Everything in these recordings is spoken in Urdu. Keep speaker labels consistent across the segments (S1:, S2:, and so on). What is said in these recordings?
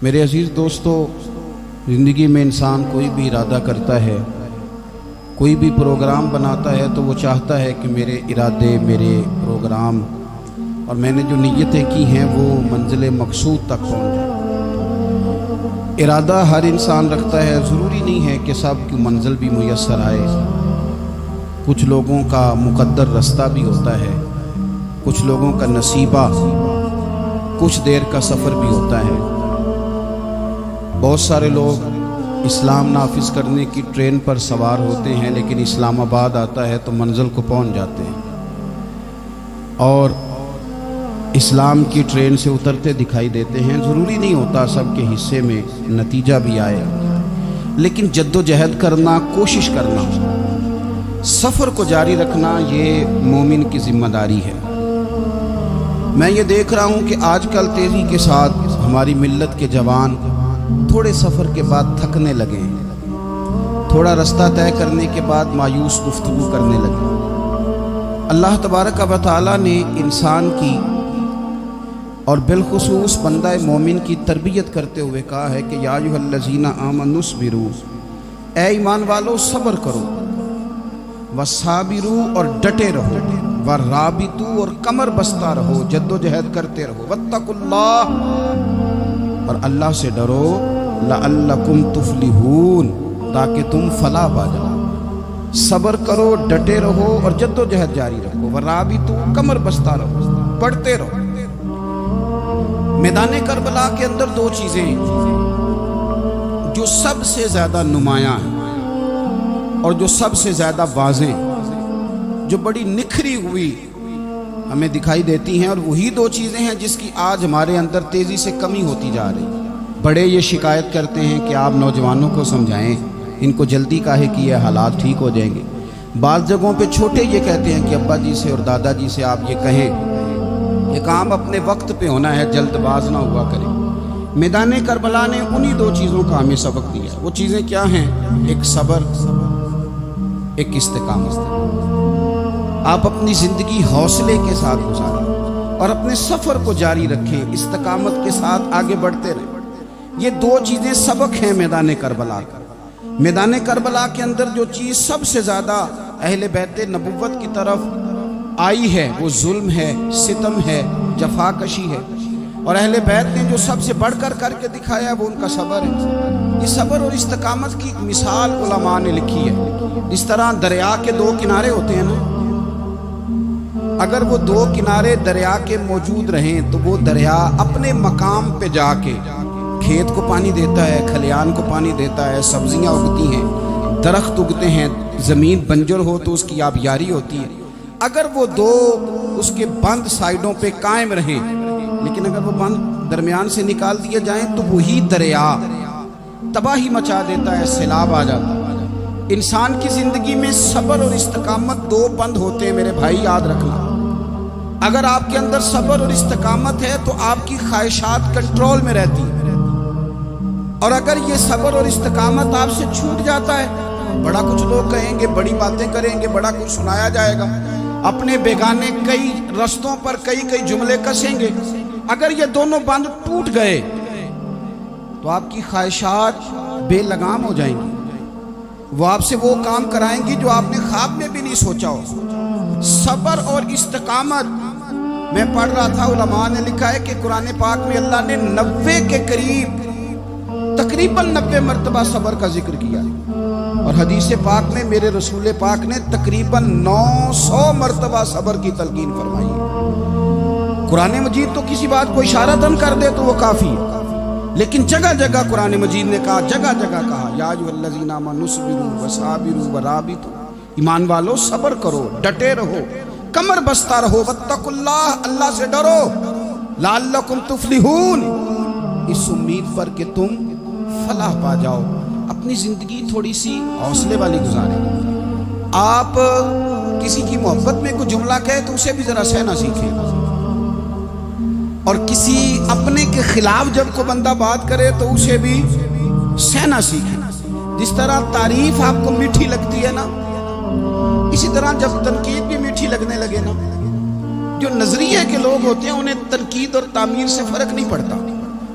S1: میرے عزیز دوستو، زندگی میں انسان کوئی بھی ارادہ کرتا ہے، کوئی بھی پروگرام بناتا ہے تو وہ چاہتا ہے کہ میرے ارادے، میرے پروگرام اور میں نے جو نیتیں کی ہیں وہ منزل مقصود تک پہنچ جائیں۔ ارادہ ہر انسان رکھتا ہے، ضروری نہیں ہے کہ سب کی منزل بھی میسر آئے۔ کچھ لوگوں کا مقدر رستہ بھی ہوتا ہے، کچھ لوگوں کا نصیبہ، کچھ دیر کا سفر بھی ہوتا ہے۔ بہت سارے لوگ اسلام نافذ کرنے کی ٹرین پر سوار ہوتے ہیں، لیکن اسلام آباد آتا ہے تو منزل کو پہنچ جاتے ہیں، اور اسلام کی ٹرین سے اترتے دکھائی دیتے ہیں۔ ضروری نہیں ہوتا سب کے حصے میں نتیجہ بھی آئے، لیکن جد و جہد کرنا، کوشش کرنا، سفر کو جاری رکھنا، یہ مومن کی ذمہ داری ہے۔ میں یہ دیکھ رہا ہوں کہ آج کل تیزی کے ساتھ ہماری ملت کے جوان تھوڑے سفر کے بعد تھکنے لگے ہیں، تھوڑا رستہ طے کرنے کے بعد مایوس گفتگو کرنے لگے۔ اللہ تبارک و تعالیٰ نے انسان کی اور بالخصوص بندہ مومن کی تربیت کرتے ہوئے کہا ہے کہ یا ایھا الذین آمنوا اصبروا، اے ایمان والو صبر کرو، وصابروا اور ڈٹے رہو، ورابطوا اور کمر بستہ رہو، جد و جہد کرتے رہو، واتقوا اللہ اور اللہ سے ڈرو، لعلکم تفلحون تاکہ تم فلاح پا جاؤ۔ صبر کرو، ڈٹے رہو اور جد و جہد جاری رکھو، ورابطوا کمر بستہ رہو، پڑھتے رہو۔ میدان کربلا کے اندر دو چیزیں جو سب سے زیادہ نمایاں ہیں اور جو سب سے زیادہ واضح ہیں، جو بڑی نکھری ہوئی ہمیں دکھائی دیتی ہیں، اور وہی دو چیزیں ہیں جس کی آج ہمارے اندر تیزی سے کمی ہوتی جا رہی ہے۔ بڑے یہ شکایت کرتے ہیں کہ آپ نوجوانوں کو سمجھائیں، ان کو جلدی کاہے کہ یہ حالات ٹھیک ہو جائیں گے۔ بعض جگہوں پہ چھوٹے یہ کہتے ہیں کہ ابا جی سے اور دادا جی سے آپ یہ کہیں، یہ کام اپنے وقت پہ ہونا ہے، جلد باز نہ ہوا کریں۔ میدان کربلا نے انہی دو چیزوں کا ہمیں سبق دیا۔ وہ چیزیں کیا ہیں؟ ایک صبر، ایک استقامت۔ آپ اپنی زندگی حوصلے کے ساتھ گزاریں اور اپنے سفر کو جاری رکھیں، استقامت کے ساتھ آگے بڑھتے رہیں۔ یہ دو چیزیں سبق ہیں میدان کربلا کا۔ میدان کربلا کے اندر جو چیز سب سے زیادہ اہل بیت نبوت کی طرف آئی ہے وہ ظلم ہے، ستم ہے، جفا کشی ہے، اور اہل بیت نے جو سب سے بڑھ کر کر کے دکھایا وہ ان کا صبر ہے۔ یہ صبر اور استقامت کی ایک مثال علماء نے لکھی ہے۔ اس طرح دریا کے دو کنارے ہوتے ہیں نا، اگر وہ دو کنارے دریا کے موجود رہیں تو وہ دریا اپنے مقام پہ جا کے کھیت کو پانی دیتا ہے، کھلیان کو پانی دیتا ہے، سبزیاں اگتی ہیں، درخت اگتے ہیں، زمین بنجر ہو تو اس کی آبیاری ہوتی ہے۔ اگر وہ دو اس کے بند سائیڈوں پہ قائم رہیں، لیکن اگر وہ بند درمیان سے نکال دیے جائیں تو وہی دریا تباہی مچا دیتا ہے، سیلاب آ جاتا ہے۔ انسان کی زندگی میں صبر اور استقامت دو بند ہوتے ہیں میرے بھائی، یاد رکھنا۔ اگر آپ کے اندر صبر اور استقامت ہے تو آپ کی خواہشات کنٹرول میں رہتی ہیں، اور اگر یہ صبر اور استقامت آپ سے چھوٹ جاتا ہے، بڑا کچھ لوگ کہیں گے، بڑی باتیں کریں گے، بڑا کچھ سنایا جائے گا، اپنے بیگانے کئی رستوں پر کئی جملے کسیں گے۔ اگر یہ دونوں بند ٹوٹ گئے تو آپ کی خواہشات بے لگام ہو جائیں گی، وہ آپ سے وہ کام کرائیں گی جو آپ نے خواب میں بھی نہیں سوچا ہو۔ صبر اور استقامت، میں پڑھ رہا تھا علماء نے لکھا ہے کہ قرآن پاک میں اللہ نے 90 کے قریب، تقریباً 90 مرتبہ صبر کا ذکر کیا، اور حدیث پاک میں میرے رسول پاک نے تقریباً 900 مرتبہ صبر کی تلقین فرمائی ہے۔ قرآن مجید تو کسی بات کو اشارتاً کر دے تو وہ کافی ہے، لیکن جگہ جگہ قرآن مجید نے کہا، جگہ جگہ کہا، یا ایھا الذین آمنوا اصبروا وصابروا ورابطوا، ایمان والو صبر کرو، ڈٹے رہو، کمر بستہ رہو، واتقوا اللہ، اللہ سے ڈرو، لعلکم تفلحون، اس امید پر کہ تم فلاح پا جاؤ۔ اپنی زندگی تھوڑی سی حوصلے والی گزاریں۔ آپ کسی کی محبت میں کوئی جملہ کہے تو اسے بھی ذرا سہنا سیکھیں، اور کسی اپنے کے خلاف جب کوئی بندہ بات کرے تو اسے بھی سہنا سیکھیں۔ جس طرح تعریف آپ کو میٹھی لگتی ہے نا، اسی طرح جب تنقید بھی میٹھی لگنے لگے نا، جو نظریے کے لوگ ہوتے ہیں انہیں تنقید اور تعمیر سے فرق نہیں پڑتا،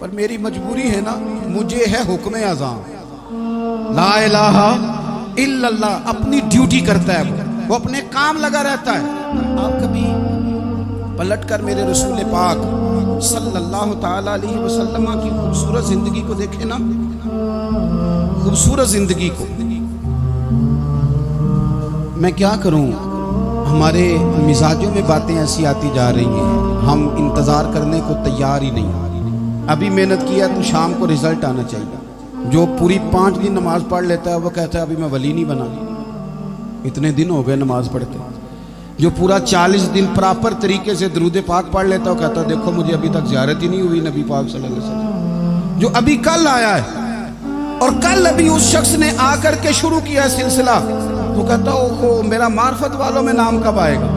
S1: پر میری مجبوری ہے نا، مجھے ہے حکم اعظام، لا الہ الا اللہ، اپنی ڈیوٹی کرتا ہے وہ اپنے کام لگا رہتا ہے۔ آپ کبھی پلٹ کر میرے رسول پاک صلی اللہ تعالی علیہ وسلم کی خوبصورت زندگی کو دیکھیں نا، خوبصورت زندگی کو۔ میں کیا کروں، ہمارے مزاجوں میں باتیں ایسی آتی جا رہی ہیں، ہم انتظار کرنے کو تیار ہی نہیں۔ ابھی محنت کیا تو شام کو رزلٹ آنا چاہیے۔ جو پوری 5 دن نماز پڑھ لیتا ہے وہ کہتا ہے ابھی میں ولی نہیں بنا، اتنے دن ہو گئے نماز پڑھتے۔ جو پورا 40 دن پراپر طریقے سے درود پاک پڑھ لیتا ہے وہ کہتا ہے دیکھو مجھے ابھی تک زیارت ہی نہیں ہوئی نبی پاک صلی اللہ علیہ وسلم۔ جو ابھی کل آیا ہے اور کل ابھی اس شخص نے آ کر کے شروع کیا ہے سلسلہ، تو کہتا اوہو میرا معرفت والوں میں نام کب آئے گا؟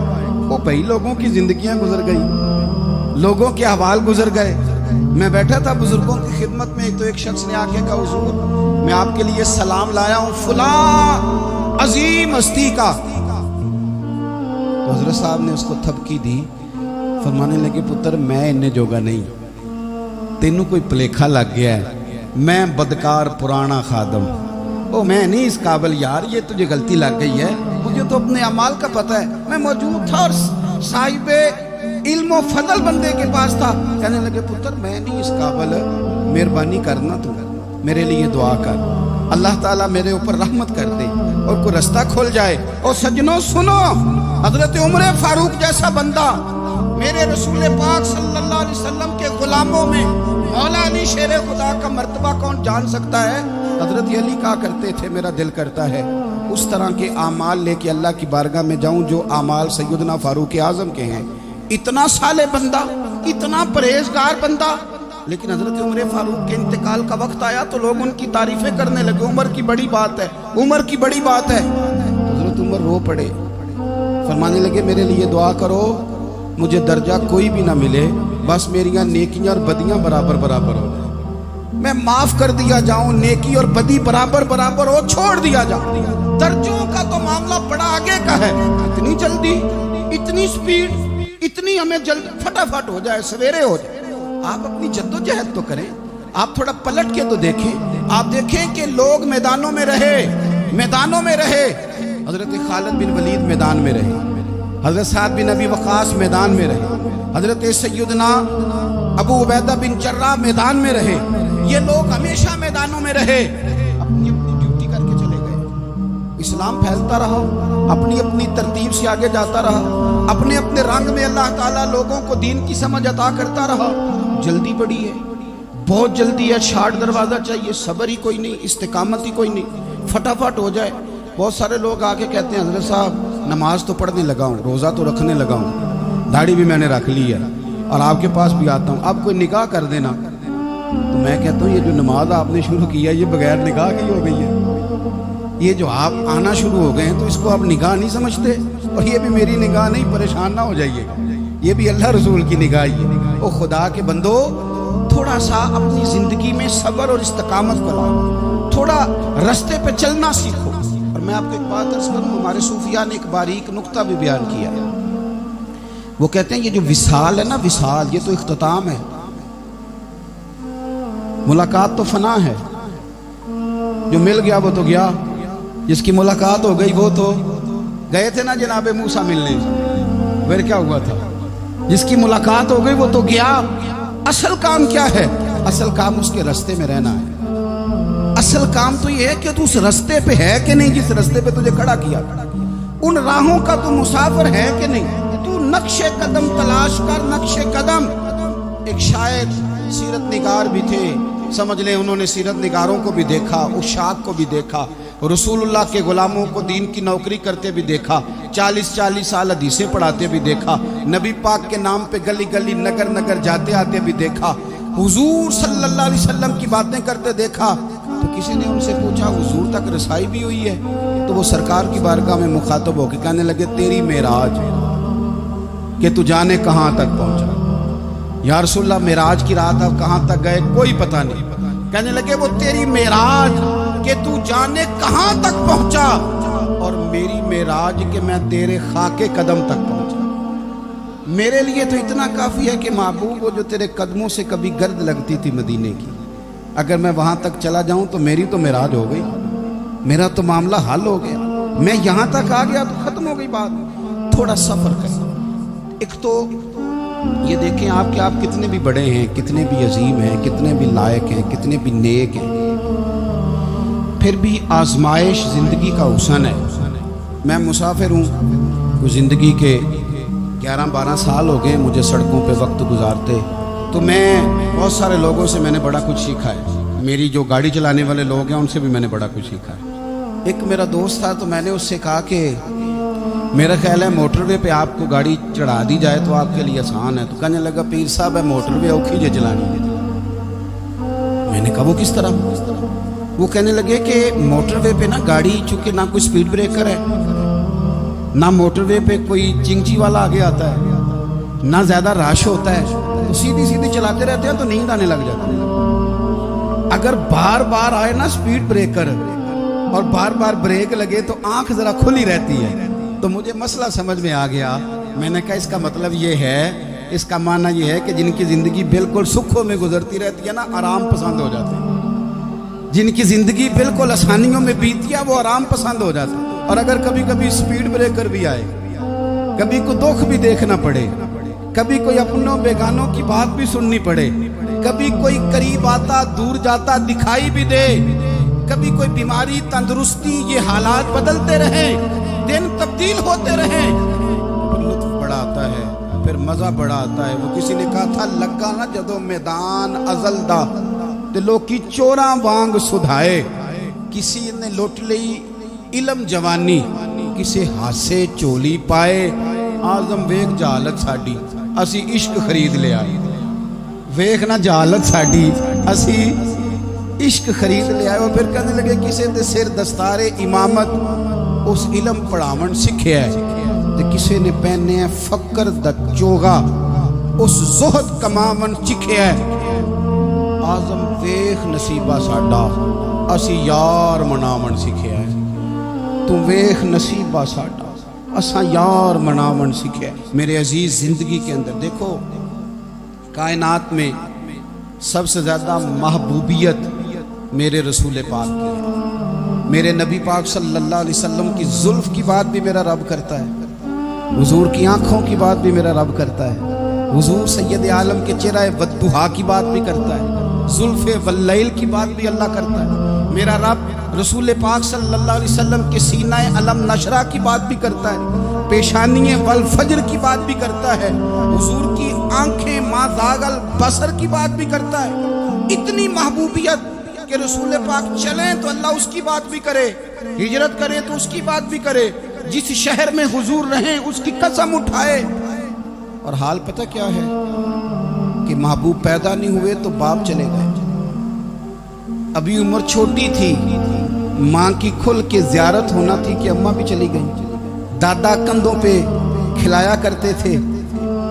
S1: وہ بھائی لوگوں کی زندگیاں گزر گئی، لوگوں کے احوال گزر گئے۔ میں بیٹھا تھا بزرگوں کی خدمت میں، تو ایک شخص نے آ کے کہا حضور میں آپ کے لیے سلام لایا ہوں فلاں عظیم ہستی کا۔ تو حضرت صاحب نے اس کو تھپکی دی، فرمانے لگے پتر میں انہیں جوگا نہیں، تینوں کوئی پلیکھا لگ گیا ہے، میں بدکار پرانا خادم، او میں نہیں اس قابل یار، یہ تجھے غلطی لگ گئی ہے، مجھے تو اپنے اعمال کا پتہ ہے، میں موجود تھا اور صاحب علم و فضل بندے کے پاس تھا۔ کہنے لگے پتر میں نہیں اس قابل، مہربانی کرنا تو میرے لیے دعا کر، اللہ تعالیٰ میرے اوپر رحمت کر دے اور کوئی رستہ کھل جائے۔ اور سجنوں سنو، حضرت عمر فاروق جیسا بندہ میرے رسول پاک صلی اللہ علیہ وسلم کے غلاموں میں مولا علی شیر خدا کا مرتبہ کون جان سکتا ہے؟ حضرت علی کہا کرتے تھے میرا دل کرتا ہے اس طرح کے اعمال لے کے اللہ کی بارگاہ میں جاؤں جو اعمال سیدنا فاروق اعظم کے ہیں۔ اتنا صالح بندہ، اتنا پرہیزگار بندہ، لیکن حضرت عمر فاروق کے انتقال کا وقت آیا تو لوگ ان کی تعریفیں کرنے لگے، عمر کی بڑی بات ہے، عمر کی بڑی بات ہے۔ حضرت عمر رو پڑے، فرمانے لگے میرے لیے دعا کرو، مجھے درجہ کوئی بھی نہ ملے، بس میریاں نیکیاں اور بدیاں برابر برابر ہو جائیں، میں معاف کر دیا جاؤں، نیکی اور بدی برابر برابر ہو، چھوڑ دیا جاؤں۔ درجوں کا تو معاملہ بڑا آگے کا ہے، اتنی جلدی، اتنی سپیڈ، اتنی ہمیں جلد فٹافٹ ہو جائے، سویرے ہو جائے۔ آپ اپنی جدوجہد تو کریں، آپ تھوڑا پلٹ کے تو دیکھیں، آپ دیکھیں کہ لوگ میدانوں میں رہے، میدانوں میں رہے۔ حضرت خالد بن ولید میدان میں رہے، حضرت سعد بن ابی وقاص میدان میں رہے، حضرت سیدنا ابو عبیدہ بن جراح میدان میں رہے۔ یہ لوگ ہمیشہ میدانوں میں رہے، اپنی اپنی ڈیوٹی کر کے چلے گئے۔ اسلام پھیلتا رہا، اپنی اپنی ترتیب سے آگے جاتا رہا، اپنے اپنے رنگ میں اللہ تعالیٰ لوگوں کو دین کی سمجھ عطا کرتا رہا۔ جلدی بڑی ہے، بہت جلدی ہے، شارٹ دروازہ چاہیے، صبر ہی کوئی نہیں، استقامت ہی کوئی نہیں، فٹافٹ ہو جائے۔ بہت سارے لوگ آ کے کہتے ہیں حضرت صاحب نماز تو پڑھنے لگا ہوں، روزہ تو رکھنے لگا ہوں، داڑھی بھی میں نے رکھ لی ہے اور آپ کے پاس بھی آتا ہوں، اب کوئی نکاح کر دینا۔ تو میں کہتا ہوں یہ جو نماز آپ نے شروع کیا یہ بغیر نکاح کی ہو گئی ہے، یہ جو آپ آنا شروع ہو گئے ہیں تو اس کو آپ نگاہ نہیں سمجھتے، اور یہ بھی میری نگاہ نہیں، پریشان نہ ہو جائیے، یہ بھی اللہ رسول کی نگاہ ہی ہے۔ او خدا کے بندو، تھوڑا سا اپنی زندگی میں صبر اور استقامت کرو، تھوڑا رستے پہ چلنا سیکھو۔ اور میں آپ کو ایک بات عرض کروں، ہمارے صوفیاء نے ایک باریک نقطہ بھی بیان کیا ہے، وہ کہتے ہیں یہ جو وصال ہے نا، وصال یہ تو اختتام ہے، ملاقات تو فنا ہے، جو مل گیا وہ تو گیا، جس کی ملاقات ہو گئی وہ تو گئے تھے نا جناب موسیٰ ملنے، پھر کیا ہوا تھا؟ جس کی ملاقات ہو گئی وہ تو گیا۔ اصل کام کیا ہے؟ اصل کام اس کے رستے میں رہنا ہے، اصل کام تو یہ ہے کہ تو اس رستے پہ ہے کہ نہیں، جس رستے پہ تجھے کھڑا کیا، ان راہوں کا تو مسافر ہے کہ نہیں، تو نقش قدم تلاش کر، نقش قدم۔ ایک شاعر سیرت نگار بھی تھے، سمجھ لیں انہوں نے سیرت نگاروں کو بھی دیکھا، اشاق کو بھی دیکھا، رسول اللہ کے غلاموں کو دین کی نوکری کرتے بھی دیکھا، 40 سال حدیثیں پڑھاتے بھی دیکھا، نبی پاک کے نام پہ گلی گلی نگر نگر جاتے آتے بھی دیکھا، حضور صلی اللہ علیہ وسلم کی باتیں کرتے دیکھا۔ تو کسی نے ان سے پوچھا حضور تک رسائی بھی ہوئی ہے؟ تو وہ سرکار کی بارگاہ میں مخاطب ہو کے کہنے لگے تیری معراج کہ تو جانے کہاں تک پہنچا، یا رسول اللہ معراج کی رات اب کہاں تک گئے کوئی پتہ نہیں۔ کہنے لگے وہ تیری معراج کہ تو جانے کہاں تک پہنچا، اور میری معراج کہ میں تیرے خاک قدم تک پہنچا۔ میرے لیے تو اتنا کافی ہے کہ محبوب وہ جو تیرے قدموں سے کبھی گرد لگتی تھی مدینے کی، اگر میں وہاں تک چلا جاؤں تو میری تو معراج ہو گئی، میرا تو معاملہ حل ہو گیا، میں یہاں تک آ گیا تو ختم ہو گئی بات۔ تھوڑا سفر کر، ایک تو یہ دیکھیں آپ کہ آپ کتنے بھی بڑے ہیں، کتنے بھی عظیم ہیں، کتنے بھی لائق ہیں، کتنے بھی نیک ہیں، پھر بھی آزمائش زندگی کا حسن ہے۔ میں مسافر ہوں، کوئی زندگی کے 11-12 سال ہو گئے مجھے سڑکوں پہ وقت گزارتے، تو میں بہت سارے لوگوں سے میں نے بڑا کچھ سیکھا ہے، میری جو گاڑی چلانے والے لوگ ہیں ان سے بھی میں نے بڑا کچھ سیکھا ہے۔ ایک میرا دوست تھا تو میں نے اس سے کہا کہ میرا خیال ہے موٹر وے پہ آپ کو گاڑی چڑھا دی جائے تو آپ کے لیے آسان ہے، تو کہنے لگا پیر صاحب ہے موٹر وے اوکھی جے چلانی ہے۔ میں نے کہا وہ کس طرح؟ وہ کہنے لگے کہ موٹر وے پہ نا گاڑی چونکہ نہ کوئی سپیڈ بریکر ہے، نہ موٹر وے پہ کوئی چنگچی والا آگے آتا ہے، نہ زیادہ رش ہوتا ہے، تو سیدھی سیدھی چلاتے رہتے ہیں تو نیند آنے لگ جاتی ہے۔ اگر بار بار آئے نا سپیڈ بریکر اور بار بار بریک لگے تو آنکھ ذرا کھلی رہتی ہے۔ تو مجھے مسئلہ سمجھ میں آ گیا، میں نے کہا اس کا مطلب یہ ہے، اس کا معنی یہ ہے کہ جن کی زندگی بالکل سکھوں میں گزرتی رہتی ہے نا، آرام پسند ہو جاتے ہیں، جن کی زندگی بالکل آسانیوں میں بیتی ہے وہ آرام پسند ہو جاتے ہیں۔ اور اگر کبھی کبھی سپیڈ بریکر بھی آئے، کبھی کوئی دکھ بھی دیکھنا پڑے، کبھی کوئی اپنوں بیگانوں کی بات بھی سننی پڑے، کبھی کوئی قریب آتا دور جاتا دکھائی بھی دے، کبھی کوئی بیماری تندرستی، یہ حالات بدلتے رہیں، دن تبدیل ہوتے رہیں، لطف بڑا آتا ہے، پھر مزہ بڑا آتا ہے۔ وہ کسی نے کہا تھا لگا نہ جدو میدان ازل دا تے لوکی چوراں وانگ سدھائے، کسی نے لٹ لئی علم جوانی، کسی ہاسے چولی پائے، آزم ویکھ جہالت ساڈی اسی عشق خرید لیا، ویکھ نہ جہالت ساڈی اسی عشق خرید لیا۔ اور پھر کہنے لگے کسی دے سر دستار امامت اس علم پڑھاون سکھیا ہے، تے کسی نے پہنے ہے فقر دا چوغا اس زہد کماون چکھیا ہے، آزم ویکھ نصیبہ ساڈا اسی یار مناون سکھیا ہے، تو ویکھ نصیبہ ساڈا اساں یار مناون سکھیا ہے۔ میرے عزیز زندگی کے اندر دیکھو، کائنات میں سب سے زیادہ محبوبیت میرے رسول پاک کی ہے۔ میرے نبی پاک صلی اللہ علیہ وسلم کی زلف کی بات بھی میرا رب کرتا ہے، حضور کی آنکھوں کی بات بھی میرا رب کرتا ہے، حضور سید عالم کے چہرہ والضحیٰ کی بات بھی کرتا ہے، زلف واللیل کی بات بھی اللہ کرتا ہے۔ میرا رب رسول پاک صلی اللہ علیہ وسلم کے سینہ علم نشرہ کی بات بھی کرتا ہے، پیشانی والفجر کی بات بھی کرتا ہے، حضور کی آنکھیں ما زاغ البصر کی بات بھی کرتا ہے۔ اتنی محبوبیت کہ رسول پاک چلیں تو اللہ اس کی بات بھی کرے، ہجرت کریں تو اس کی بات بھی کرے، جس شہر میں حضور رہیں اس کی قسم اٹھائے۔ اور حال پتہ کیا ہے کہ محبوب پیدا نہیں ہوئے تو باپ چلے گئے، ابھی عمر چھوٹی تھی، ماں کی کھل کے زیارت ہونا تھی کہ اماں بھی چلی گئی، دادا کندھوں پہ کھلایا کرتے تھے،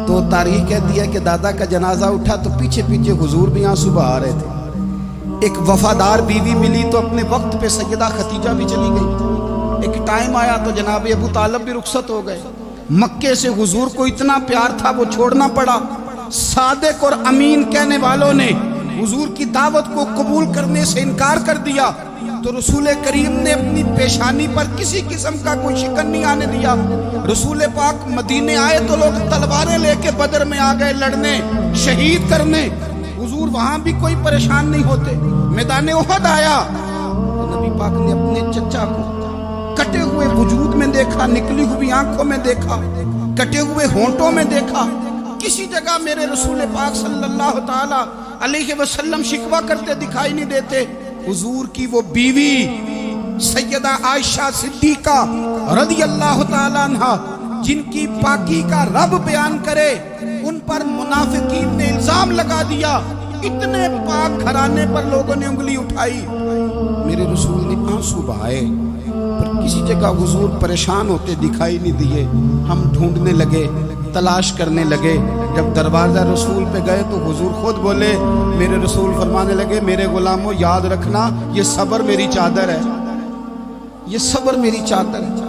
S1: تو تاریخ کہتی ہے کہ دادا کا جنازہ اٹھا تو پیچھے پیچھے حضور بھی آنسو بہا رہے تھے۔ ایک وفادار بیوی ملی تو اپنے وقت پہ سیدہ خدیجہ بھی چلی گئی، ایک ٹائم آیا تو جناب ابو طالب بھی رخصت ہو گئے۔ مکے سے حضور کو اتنا پیار تھا وہ چھوڑنا پڑا، صادق اور امین کہنے والوں نے حضور کی دعوت کو قبول کرنے سے انکار کر دیا، تو رسول کریم نے اپنی پیشانی پر کسی قسم کا کوئی شکن نہیں آنے دیا۔ رسول پاک مدینے آئے تو لوگ تلواریں لے کے بدر میں آ گئے لڑنے، شہید کرنے، حضور وہاں بھی کوئی پریشان نہیں ہوتے۔ میدان احد آیا تو نبی پاک نے اپنے چچا کو کٹے ہوئے وجود میں دیکھا، نکلی ہوئی آنکھوں میں دیکھا، کٹے ہوئے ہونٹوں میں دیکھا، کسی جگہ میرے رسول پاک صلی اللہ تعالی علیہ وسلم شکوہ کرتے دکھائی نہیں دیتے۔ حضور کی وہ بیوی سیدہ عائشہ صدیقہ رضی اللہ تعالی عنہ، جن کی پاکی کا رب بیان کرے، ان پر منافقین نے الزام لگا دیا، اتنے پاک گھرانے پر لوگوں نے انگلی اٹھائی، میرے رسول نے آنسو بہائے، پر کسی جگہ حضور پریشان ہوتے دکھائی نہیں دیے۔ ہم ڈھونڈنے لگے، تلاش کرنے لگے، جب دروازہ رسول پہ گئے تو حضور خود بولے، میرے رسول فرمانے لگے، میرے غلاموں یاد رکھنا یہ صبر میری چادر ہے، یہ صبر میری چادر ہے،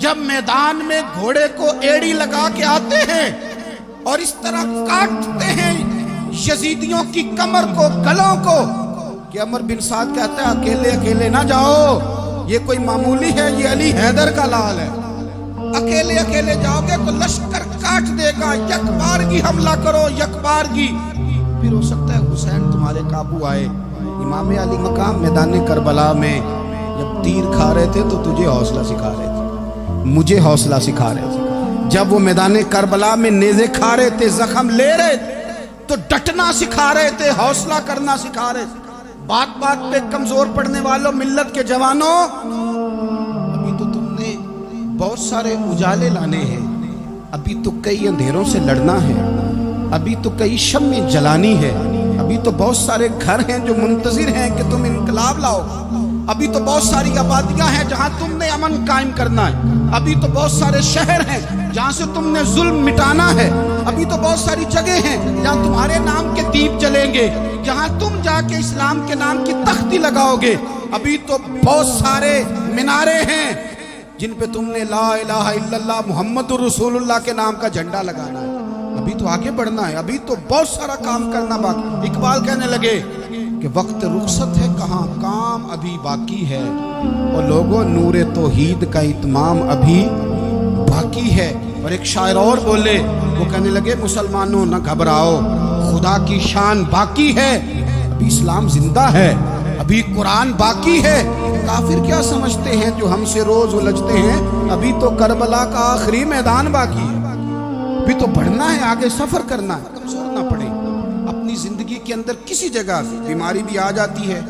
S1: جب میدان میں گھوڑے کو ایڑی لگا کے آتے ہیں اور اس طرح کاٹتے ہیں یزیدیوں کی کمر کو، گلوں کو، کہ عمر بن سعد کہتا ہے اکیلے اکیلے نہ جاؤ، یہ کوئی معمولی ہے، یہ علی حیدر کا لال ہے، اکیلے اکیلے جاؤ گے تو لشکر کاٹ دے گا، یک بارگی حملہ کرو، یک بارگی، پھر ہو سکتا ہے حسین تمہارے قابو آئے۔ امام علی مقام میدان کربلا میں جب تیر کھا رہے تھے تو تجھے حوصلہ سکھا رہے تھے، مجھے حوصلہ سکھا رہے تھے۔ جب وہ میدان کربلا میں نیزے کھا رہے تھے، زخم لے رہے تھے تو ڈٹنا سکھا رہے تھے، حوصلہ کرنا سکھا رہے تھے۔ بات بات پہ کمزور پڑنے والوں، ملت کے جوانوں، ابھی تو تم نے بہت سارے اجالے لانے ہیں، ابھی تو کئی اندھیروں سے لڑنا ہے، ابھی تو کئی شمعیں جلانی ہے، ابھی تو بہت سارے گھر ہیں جو منتظر ہیں کہ تم انقلاب لاؤ، ابھی تو بہت ساری آبادیاں ہیں جہاں تم نے امن قائم کرنا ہے، ابھی تو بہت سارے شہر ہیں جہاں سے تم نے ظلم مٹانا ہے، ابھی تو بہت ساری جگہ ہیں جہاں تمہارے نام کے دیپ جلیں گے، جہاں تم جا کے اسلام کے نام کی تختی لگاؤ گے، ابھی تو بہت سارے مینارے ہیں جن پہ تم نے لا الہ الا اللہ محمد الرسول اللہ کے نام کا جھنڈا لگانا ہے، ابھی تو آگے بڑھنا ہے، ابھی تو بہت سارا کام کرنا باقی۔ اقبال کہنے لگے کہ وقت رخصت ہے کہاں، کام ابھی باقی ہے، اور لوگوں نور توحید کا اتمام ابھی باقی ہے۔ اور ایک شاعر اور بولے، وہ کہنے لگے مسلمانوں نہ گھبراؤ، خدا کی شان باقی ہے، ابھی اسلام زندہ ہے، ابھی قرآن باقی ہے۔ کافر کیا سمجھتے ہیں جو ہم سے روز الجھتے ہیں، ابھی تو کربلا کا آخری میدان باقی ہے، ابھی تو بڑھنا ہے، آگے سفر کرنا ہے، کمزور نہ پڑے۔ اپنی زندگی کے اندر کسی جگہ بیماری بھی آ جاتی ہے،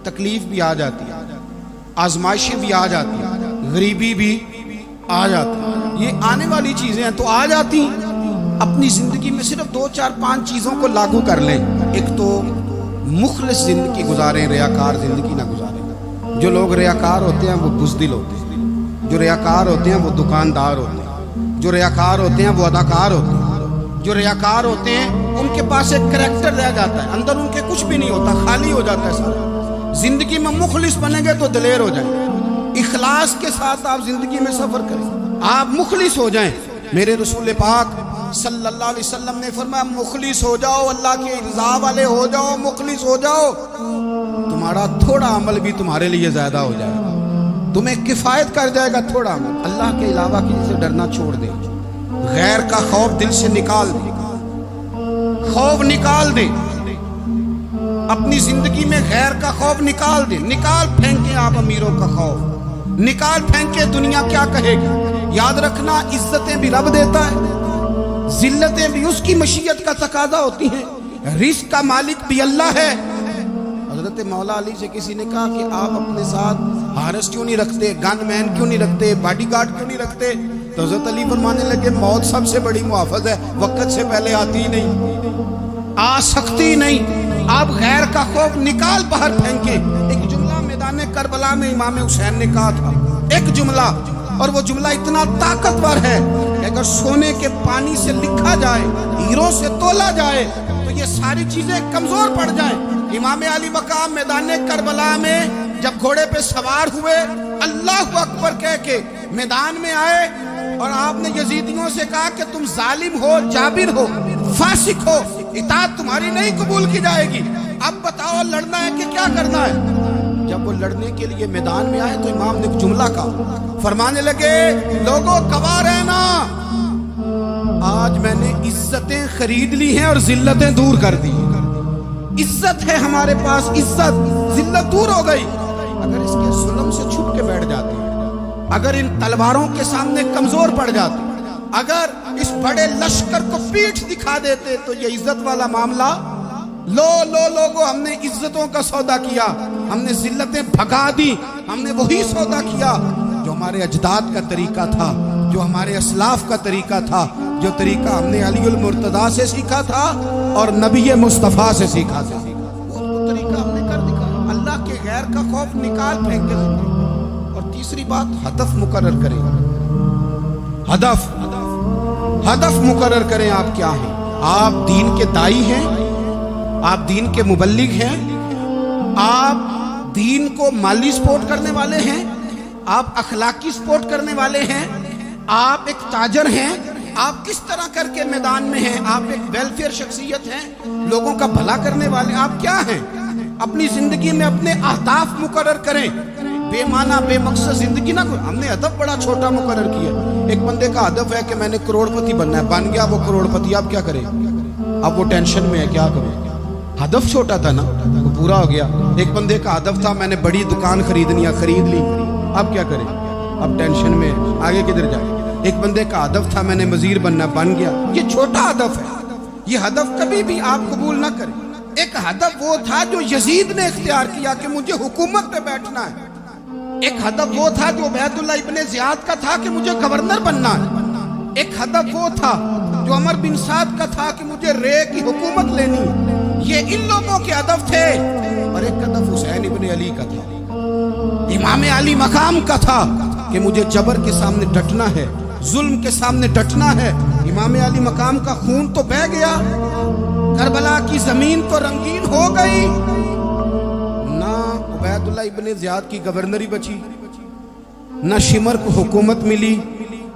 S1: تکلیف بھی آ جاتی ہے، آزمائشیں بھی آ جاتی ہیں، غریبی بھی آ جاتی ہے، یہ آنے والی چیزیں ہیں تو آ جاتی ہیں۔ اپنی زندگی میں صرف 2 4 5 چیزوں کو لاگو کر لیں۔ ایک تو مخلص زندگی گزاریں، ریاکار زندگی نہ گزاریں۔ جو لوگ ریاکار ہوتے ہیں وہ بزدل ہوتے ہیں، جو ریاکار ہوتے ہیں وہ دکاندار ہوتے ہیں، جو ریاکار ہوتے ہیں وہ اداکار ہوتے ہیں، جو ریاکار ہوتے ہیں ان کے پاس ایک کریکٹر رہ جاتا ہے، اندر ان کے کچھ بھی نہیں ہوتا، خالی ہو جاتا ہے سارا۔ زندگی میں مخلص بنیں گے تو دلیر ہو جائیں، اخلاص کے ساتھ آپ زندگی میں سفر کریں، آپ مخلص ہو جائیں۔ میرے رسول پاک صلی اللہ علیہ وسلم نے فرمایا مخلص ہو جاؤ، اللہ کی رضا والے ہو جاؤ، مخلص ہو جاؤ، تمہارا تھوڑا عمل بھی تمہارے لیے زیادہ ہو جائے گا، تمہیں کفایت کر جائے گا تھوڑا عمل۔ اللہ کے علاوہ کسی سے ڈرنا چھوڑ دے، غیر کا خوف دل سے نکال دے، خوف نکال دے، اپنی زندگی میں غیر کا خوف نکال دے، نکال پھینکیں آپ امیروں کا خوف، نکال پھینکے دنیا کیا کہے گی۔ یاد رکھنا عزتیں بھی رب دیتا ہے، ذلتیں بھی اس کی مشیت کا تقاضا ہوتی ہیں، رزق کا مالک بھی اللہ ہے۔ حضرت مولا علی سے کسی نے کہا کہ آپ اپنے ساتھ حارس کیوں نہیں رکھتے، گن مین کیوں نہیں رکھتے، باڈی گارڈ کیوں نہیں رکھتے؟ تو حضرت علی فرمانے لگے موت سب سے بڑی محافظ ہے، وقت سے پہلے آتی ہی نہیں، آ سکتی نہیں۔ آپ غیر کا خوف نکال باہر پھینکے۔ ایک جملہ میدان کربلا میں امام حسین نے کہا تھا، ایک جملہ، اور وہ جملہ اتنا طاقتور ہے کہ اگر سونے کے پانی سے لکھا جائے، ہیروں سے تولا جائے تو یہ ساری چیزیں کمزور پڑ جائیں۔ امام علی مقام میدان کربلا میں جب گھوڑے پہ سوار ہوئے، اللہ اکبر کہہ کے میدان میں آئے، اور آپ نے یزیدیوں سے کہا کہ تم ظالم ہو، جابر ہو، فاسق ہو، اطاعت تمہاری نہیں قبول کی جائے گی، اب بتاؤ لڑنا ہے کہ کیا کرنا ہے۔ جب وہ لڑنے کے لیے میدان میں آئے تو امام نے ایک جملہ کہا، فرمانے لگے لوگوں گواہ رہنا، آج میں نے عزتیں خرید لی ہیں اور ذلتیں دور کر دی، عزت ہے ہمارے پاس، عزت، ذلت دور ہو گئی۔ اگر اس کے ظلم سے چھپ کے بیٹھ جاتے، اگر ان تلواروں کے سامنے کمزور پڑ جاتے، اگر اس بڑے لشکر کو پیٹھ دکھا دیتے تو یہ عزت والا معاملہ لوگوں ہم نے عزتوں کا سودا کیا، ہم نے ذلتیں بھگا دی، ہم نے وہی سودا کیا جو ہمارے اجداد کا طریقہ تھا، جو ہمارے اسلاف کا طریقہ تھا، جو طریقہ ہم نے علی المرتضیٰ سے سیکھا تھا اور نبی مصطفیٰ سے سیکھا تھا، وہ طریقہ ہم نے کر دکھایا۔ اللہ کے غیر کا خوف نکال پھینکے۔ اور تیسری بات، ہدف مقرر کریں، ہدف مقرر کریں۔ آپ کیا ہیں؟ آپ دین کے دائی ہیں، آپ دین کے مبلغ ہیں، آپ دین کو مالی سپورٹ کرنے والے ہیں، آپ اخلاقی سپورٹ کرنے والے ہیں، آپ ایک تاجر ہیں، آپ کس طرح کر کے میدان میں ہیں، آپ ایک ویلفیئر شخصیت ہیں، لوگوں کا بھلا کرنے والے آپ کیا ہیں؟ اپنی زندگی میں اپنے اہداف مقرر کریں، بے معنی بے مقصد زندگی نہ کوئی. ہم نے ہدف بڑا چھوٹا مقرر کیا. ایک بندے کا ہدف ہے کہ میں نے کروڑ پتی بننا ہے، بن گیا وہ کروڑ پتی، اب کیا کرے؟ اب وہ ٹینشن میں ہے کیا کرے؟ ہدف چھوٹا تھا نا، وہ پورا ہو گیا. ایک بندے کا ہدف تھا میں نے بڑی دکان خریدنی ہے، خرید لی، اب کیا کرے؟ اب ٹینشن میں آگے کدھر جائے؟ ایک بندے کا ہدف تھا میں نے وزیر بننا، بن گیا. یہ چھوٹا ہدف ہے، یہ ہدف کبھی بھی آپ قبول نہ کریں. ایک ہدف وہ تھا جو یزید نے اختیار کیا کہ مجھے حکومت پہ بیٹھنا ہے. ایک ہدف وہ تھا جو عبید اللہ ابن زیاد کا تھا کہ مجھے گورنر بننا ہے. ایک ہدف وہ تھا جو عمر بن سعد کا تھا کہ مجھے رے کی حکومت لینی. یہ ان لوگوں کے ہدف تھے. اور ایک ہدف حسین ابن علی کا تھا، امام علی مقام کا تھا کہ مجھے جبر کے سامنے ڈٹنا ہے، ظلم کے سامنے ڈٹنا ہے. امام علی مقام کا خون تو بہہ گیا، کربلا کی زمین تو رنگین ہو گئی، نہ عبید اللہ ابن زیاد کی گورنری بچی، نہ شمر کو حکومت ملی،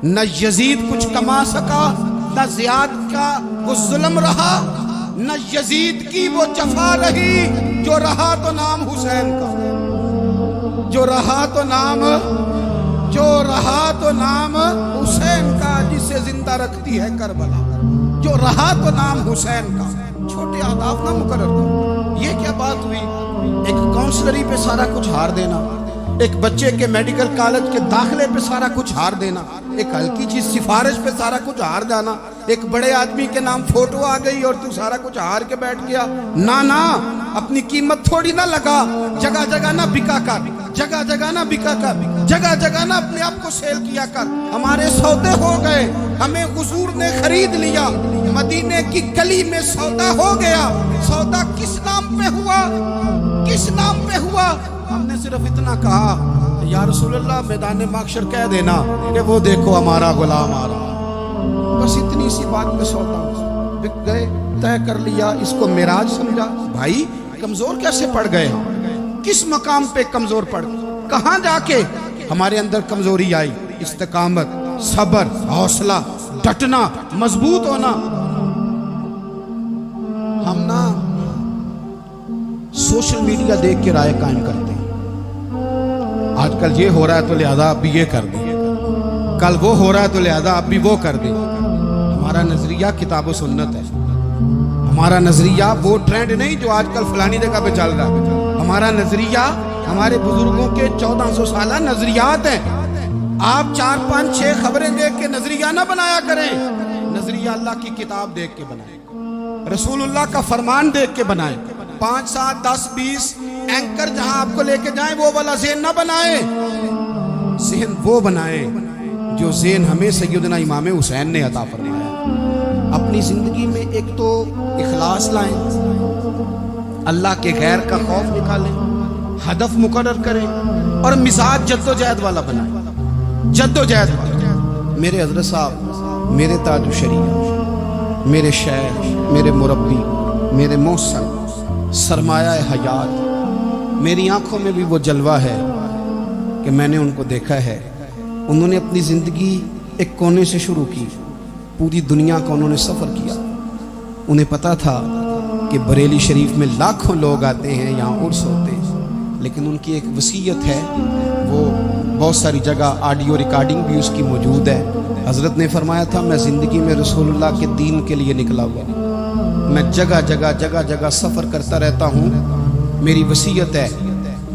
S1: نہ یزید کچھ کما سکا، نہ زیاد کا وہ ظلم رہا، نہ یزید کی وہ جفا رہی. جو رہا تو نام حسین کا، جو رہا تو نام حسین کا، جسے زندہ رکھتی ہے کربلا. جو رہا تو نام حسین کا. چھوٹے اہداف نہ مقرر کرو. یہ کیا بات ہوئی؟ ایک کاؤنسلری پہ سارا کچھ ہار دینا، ایک بچے کے میڈیکل کالج کے داخلے پہ سارا کچھ ہار دینا، ایک ہلکی چیز سفارش پہ سارا کچھ ہار جانا، ایک بڑے آدمی کے نام فوٹو آ گئی اور تو سارا کچھ ہار کے بیٹھ گیا. نہ اپنی قیمت تھوڑی نہ لگا، جگہ جگہ نہ بکا کر، جگہ جگہ نہ بکا کر، جگہ جگہ نہ اپنے آپ کو سیل کیا کر. ہمارے سودے ہو گئے، ہمیں حضور نے خرید لیا، مدینے کی گلی میں سودا ہو گیا. سودا کس نام پہ ہوا؟ کس نام پہ ہوا؟ ہم نے صرف اتنا کہا یا رسول اللہ میدان محشر کہہ دینا کہ وہ دیکھو ہمارا غلام آ رہا. بس اتنی سی بات میں سودا بک گئے، طے کر لیا، اس کو معراج سمجھا. بھائی کمزور کیسے پڑ گئے؟ کس مقام پہ کمزور پڑ گئے؟ کہاں جا کے ہمارے اندر کمزوری آئی؟ استقامت، صبر، حوصلہ، ڈٹنا، مضبوط ہونا. ہم نا سوشل میڈیا دیکھ کے رائے قائم کرتے ہیں. آج کل یہ ہو رہا ہے تو لہذا اب بھی یہ کر دیں، کل وہ ہو رہا ہے تو لہذا اب بھی وہ کر دیں. ہمارا نظریہ کتاب و سنت ہے. ہمارا نظریہ وہ ٹرینڈ نہیں جو آج کل فلانی جگہ پہ چل رہا ہے. ہمارا نظریہ ہمارے بزرگوں کے 1400 سالہ نظریات ہیں. آپ 4 5 6 خبریں دیکھ کے نظریہ نہ بنایا کریں. نظریہ اللہ کی کتاب دیکھ کے بنائیں، رسول اللہ کا فرمان دیکھ کے بنائیں. 5 7 10 20 اینکر جہاں آپ کو لے کے جائیں وہ والا ذہن نہ بنائیں. ذہن وہ بنائیں جو ذہن ہمیں سیدنا امام حسین نے عطا فرمایا. اپنی زندگی میں ایک تو اخلاص لائیں، اللہ کے غیر کا خوف نکالیں، ہدف مقرر کریں اور مزاج جد و جہد والا بنائیں. جد و جہد والا. میرے حضرت صاحب، میرے تاج الشریعہ، میرے شیخ، میرے مربی، میرے محسن، سرمایہ حیات، میری آنکھوں میں بھی وہ جلوہ ہے کہ میں نے ان کو دیکھا ہے. انہوں نے اپنی زندگی ایک کونے سے شروع کی، پوری دنیا کا انہوں نے سفر کیا. انہیں پتا تھا کہ بریلی شریف میں لاکھوں لوگ آتے ہیں، یہاں عرس ہوتے ہیں، لیکن ان کی ایک وصیت ہے، وہ بہت ساری جگہ آڈیو ریکارڈنگ بھی اس کی موجود ہے. حضرت نے فرمایا تھا میں زندگی میں رسول اللہ کے دین کے لیے نکلا ہوا، میں جگہ جگہ سفر کرتا رہتا ہوں. میری وصیت ہے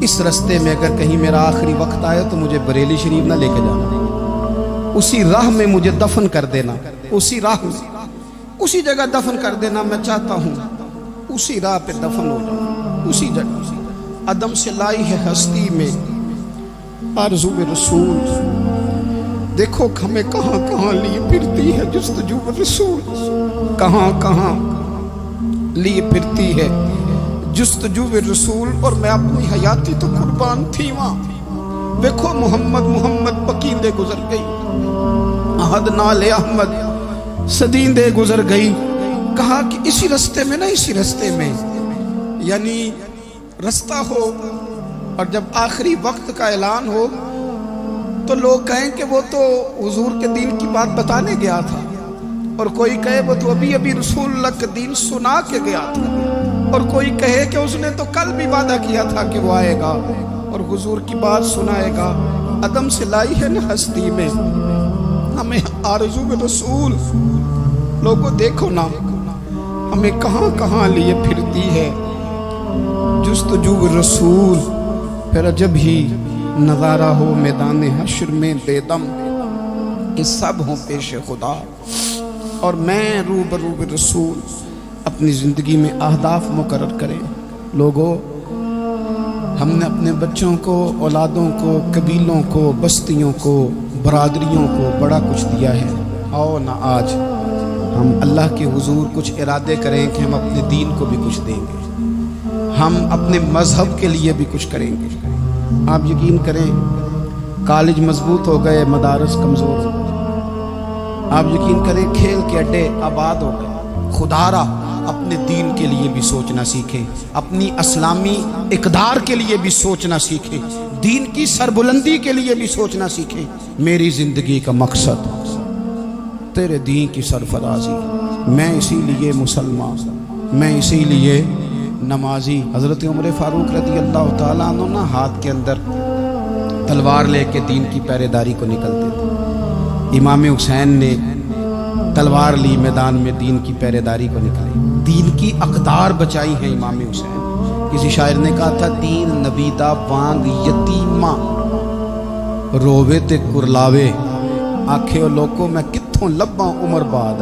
S1: اس رستے میں اگر کہیں میرا آخری وقت آئے تو مجھے بریلی شریف نہ لے کے جانا، اسی راہ میں مجھے دفن کر دینا، اسی راہ میں، اسی جگہ دفن کر دینا. میں چاہتا ہوں اسی راہ پہ دفن ہو جاؤں، اسی جگہ. عدم سے لائی ہے ہستی میں آرزو رسول، دیکھو ہمیں کہاں کہاں لیے پھرتی ہے جستجو رسول، کہاں کہاں لیے پھرتی ہے جستجو رسول. اور میں اپنی حیاتی تو قربان تھی وہاں. دیکھو محمد پکیندے گزر گئی، احد نال احمد صدیندے گزر گئی. کہا کہ اسی رستے میں نا، اسی رستے میں، یعنی رستہ ہو اور جب آخری وقت کا اعلان ہو تو لوگ کہیں کہ وہ تو حضور کے دین کی بات بتانے گیا تھا، اور کوئی کہے وہ تو ابھی ابھی رسول اللہ کا دین سنا کے گیا تھا، اور کوئی کہے کہ اس نے تو کل بھی وعدہ کیا تھا کہ وہ آئے گا اور حضور کی بات سنائے گا۔ عدم سے لائی ہے نا ہستی میں ہمیں آرزو رسول۔ لوگوں دیکھو نا ہمیں کہاں کہاں لیے پھرتی ہے جستجو رسول۔ پھر جب ہی نظارہ ہو میدان حشر میں بے دم کہ سب ہوں پیش خدا، اور میں روبرو رسول اپنی زندگی میں اہداف مقرر کریں۔ لوگوں ہم نے اپنے بچوں کو، اولادوں کو، قبیلوں کو، بستیوں کو، برادریوں کو بڑا کچھ دیا ہے۔ آؤ نہ آج ہم اللہ کے حضور کچھ ارادے کریں کہ ہم اپنے دین کو بھی کچھ دیں گے، ہم اپنے مذہب کے لیے بھی کچھ کریں گے۔ آپ یقین کریں کالج مضبوط ہو گئے، مدارس کمزور ہو گئے، آپ یقین کریں کھیل کے اڈے آباد ہو گئے۔ خدا را اپنے دین کے لیے بھی سوچنا سیکھیں، اپنی اسلامی اقدار کے لیے بھی سوچنا سیکھیں، دین کی سربلندی کے لیے بھی سوچنا سیکھیں۔ میری زندگی کا مقصد تیرے دین کی سرفرازی، میں اسی لیے مسلمان، میں اسی لیے نمازی۔ حضرت عمر فاروق رضی اللہ تعالیٰ عنہ نا ہاتھ کے اندر تلوار لے کے دین کی پہرے داری کو نکلتے تھے۔ امام حسین نے تلوار لی، میدان میں دین کی پہرے داری کو نکلے، دین کی اقدار بچائی ہیں امام حسین۔ کسی شاعر نے کہا تھا دین نبیدہ وانگ یتیمہ رووے تے کرلاوے، آکھے او لوکو میں کتھوں لباں عمر بعد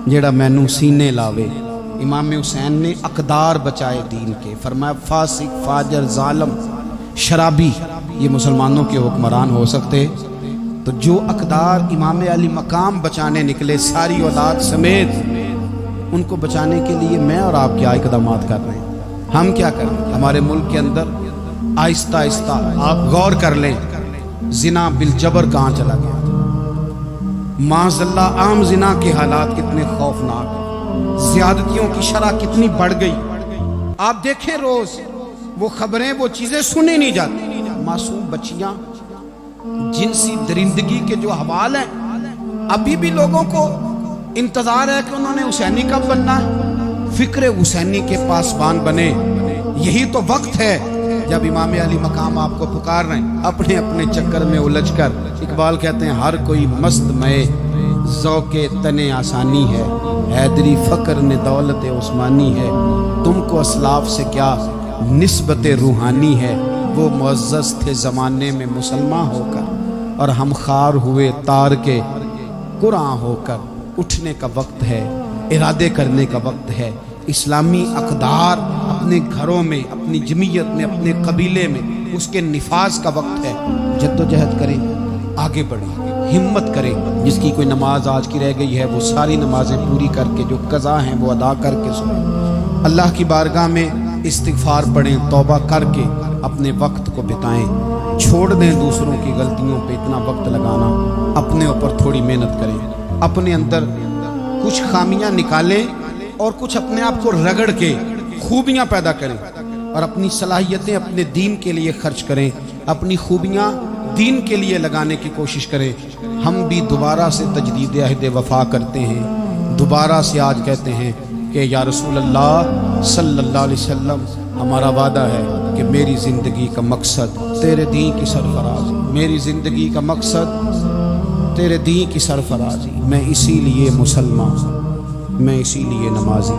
S1: جیڑا مینوں سینے لاوے۔ امام حسین نے اقدار بچائے دین کے۔ فرمایا فاسق، فاجر، ظالم، شرابی یہ مسلمانوں کے حکمران ہو سکتے؟ تو جو اقدار امام علی مقام بچانے نکلے ساری اولاد سمیت، ان کو بچانے کے لیے میں اور آپ کیا اقدامات کر رہے ہیں؟ ہم کیا کر رہے ہیں؟ ہمارے ملک کے اندر آہستہ آہستہ آپ غور کر لیں، زنا بالجبر کہاں چلا گیا، معاذ اللہ عام زنا کے حالات کتنے خوفناک ہیں، زیادتیوں کی شرح کتنی بڑھ گئی۔ آپ دیکھیں روز وہ خبریں، وہ چیزیں سنی نہیں جاتی۔ معصوم بچیاں، جنسی درندگی کے جو حوال ہیں، ابھی بھی لوگوں کو انتظار ہے کہ انہوں نے حسینی کب بننا ہے، فکر حسینی کے پاسبان بنے۔ یہی تو وقت ہے جب امام علی مقام آپ کو پکار رہے ہیں، اپنے اپنے چکر میں الجھ کر۔ اقبال کہتے ہیں ہر کوئی مست مئے ذوق تنے آسانی ہے، حیدری فقر نے دولت عثمانی ہے، تم کو اسلاف سے کیا نسبت روحانی ہے، وہ معزز تھے زمانے میں مسلمان ہو کر، اور ہم خار ہوئے تار کے قرآن ہو کر۔ اٹھنے کا وقت ہے، ارادے کرنے کا وقت ہے، اسلامی اقدار اپنے گھروں میں، اپنی جمعیت میں، اپنے قبیلے میں اس کے نفاذ کا وقت ہے۔ جد و جہد کریں، آگے بڑھیں، ہمت کریں۔ جس کی کوئی نماز آج کی رہ گئی ہے وہ ساری نمازیں پوری کر کے، جو قضا ہیں وہ ادا کر کے سوئیں، اللہ کی بارگاہ میں استغفار پڑھیں، توبہ کر کے اپنے وقت کو بتائیں، چھوڑ دیں دوسروں کی غلطیوں پہ اتنا وقت لگانا، اپنے اوپر تھوڑی محنت کریں، اپنے اندر کچھ خامیاں نکالیں اور کچھ اپنے آپ کو رگڑ کے خوبیاں پیدا کریں، اور اپنی صلاحیتیں اپنے دین کے لیے خرچ کریں، اپنی خوبیاں دین کے لیے لگانے کی کوشش کریں۔ ہم بھی دوبارہ سے تجدید عہد وفا کرتے ہیں، دوبارہ سے آج کہتے ہیں کہ یا رسول اللہ صلی اللہ علیہ وسلم، ہمارا وعدہ ہے کہ میری زندگی کا مقصد تیرے دین کی سرفرازی، میری زندگی کا مقصد تیرے دین کی سرفرازی، میں اسی لیے مسلمان، میں اسی لیے نمازی۔